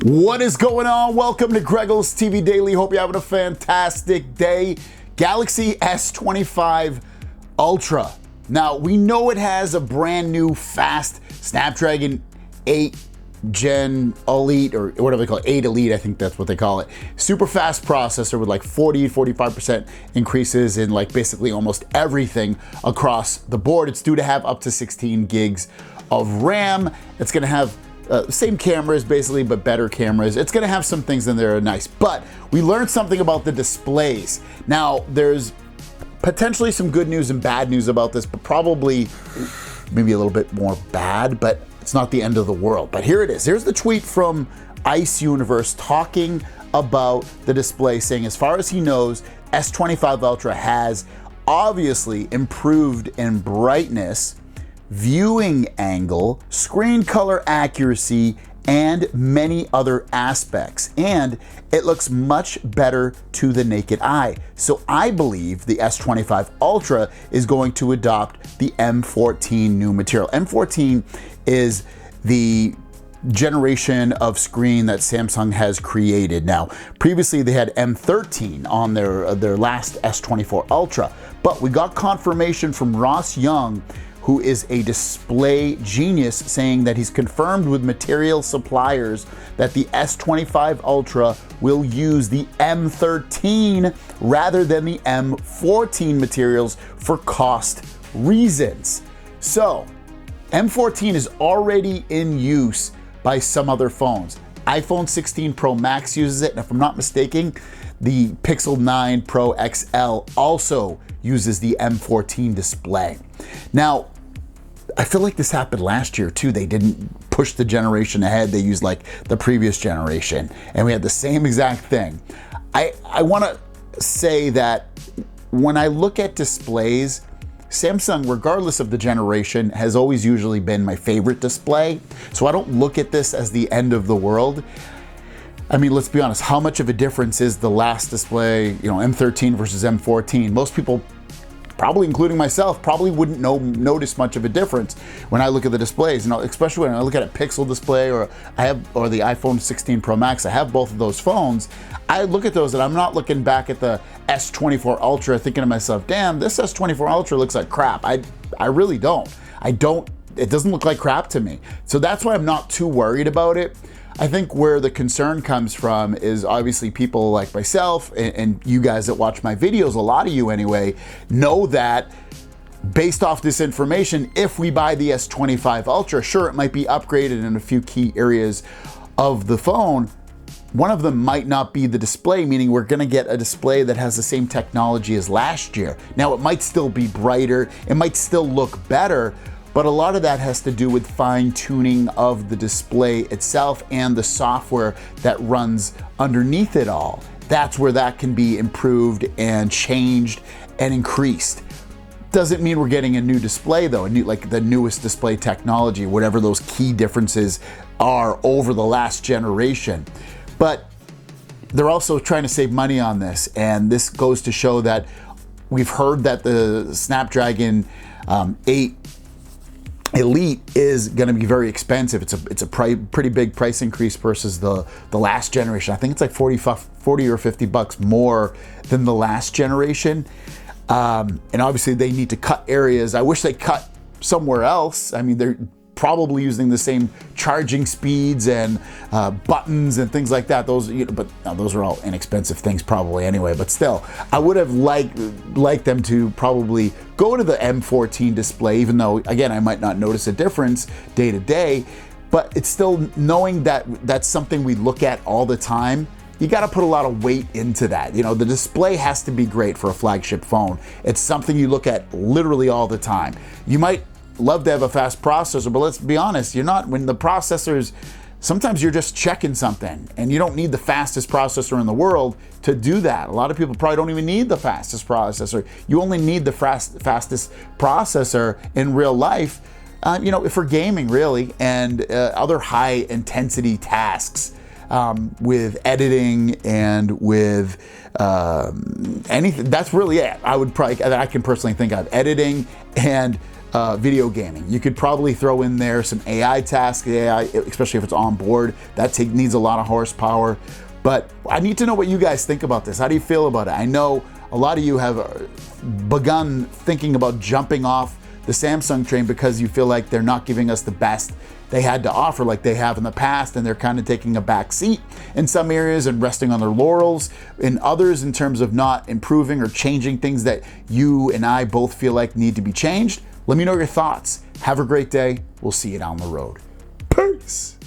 What is going on? Welcome to Greggles TV Daily. Hope you're having a fantastic day. Galaxy S25 Ultra. Now, we know it has a brand new fast Snapdragon 8 Gen Elite, or whatever they call it, 8 Elite, I think that's what they call it. Super fast processor with like 40-45% increases in like basically almost everything across the board. It's due to have up to 16 gigs of RAM. It's gonna have same cameras basically, but better cameras. It's gonna have some things in there that are nice, but we learned something about the displays. Now, there's potentially some good news and bad news about this, but probably maybe a little bit more bad, but it's not the end of the world. But here it is. Here's the tweet from Ice Universe talking about the display, saying as far as he knows, S25 Ultra has obviously improved in brightness, viewing angle, screen color accuracy, and many other aspects. And it looks much better to the naked eye. So I believe the S25 Ultra is going to adopt the M14 new material. M14 is the generation of screen that Samsung has created. Now, previously they had M13 on their last S24 Ultra, but we got confirmation from Ross Young, who is a display genius, saying that he's confirmed with material suppliers that the S25 Ultra will use the M13 rather than the M14 materials for cost reasons. So, M14 is already in use by some other phones. iPhone 16 Pro Max uses it, and if I'm not mistaken, the Pixel 9 Pro XL also uses the M14 display. Now, I feel like this happened last year too. They didn't push the generation ahead. They used like the previous generation, and we had the same exact thing. I want to say that when I look at displays, Samsung, regardless of the generation, has always usually been my favorite display. So I don't look at this as the end of the world. I mean, let's be honest, how much of a difference is the last display, M13 versus M14? Most people, probably including myself, probably wouldn't notice much of a difference when I look at the displays, especially when I look at a Pixel display or the iPhone 16 Pro Max. I have both of those phones. I look at those and I'm not looking back at the S24 Ultra thinking to myself, damn, this S24 Ultra looks like crap. I really don't. It doesn't look like crap to me. So that's why I'm not too worried about it. I think where the concern comes from is obviously people like myself and you guys that watch my videos, a lot of you anyway, know that based off this information, if we buy the S25 Ultra, sure, it might be upgraded in a few key areas of the phone. One of them might not be the display, meaning we're gonna get a display that has the same technology as last year. Now, it might still be brighter, it might still look better, but a lot of that has to do with fine-tuning of the display itself and the software that runs underneath it all. That's where that can be improved and changed and increased. Doesn't mean we're getting a new display though, like the newest display technology, whatever those key differences are over the last generation. But they're also trying to save money on this, and this goes to show that we've heard that the Snapdragon 8 Elite is going to be very expensive. It's a pretty big price increase versus the last generation. I think it's like 40 or $50 more than the last generation. And obviously they need to cut areas. I wish they cut somewhere else. I mean, they're probably using the same charging speeds and buttons and things like that. Those are all inexpensive things probably anyway, but still, I would have liked them to probably go to the M14 display, even though, again, I might not notice a difference day to day, but it's still knowing that that's something we look at all the time. You got to put a lot of weight into that. The display has to be great for a flagship phone. It's something you look at literally all the time. You might love to have a fast processor, but let's be honest, when the processors, sometimes you're just checking something and you don't need the fastest processor in the world to do that. A lot of people probably don't even need the fastest processor. You only need the fastest processor in real life, for gaming really, and other high intensity tasks. With editing and with anything, that's really it. I can personally think of editing and video gaming. You could probably throw in there some AI tasks, AI, especially if it's on board. That needs a lot of horsepower. But I need to know what you guys think about this. How do you feel about it? I know a lot of you have begun thinking about jumping off the Samsung train because you feel like they're not giving us the best they had to offer like they have in the past, and they're kind of taking a back seat in some areas and resting on their laurels in others in terms of not improving or changing things that you and I both feel like need to be changed. Let me know your thoughts. Have a great day. We'll see you down the road. Peace.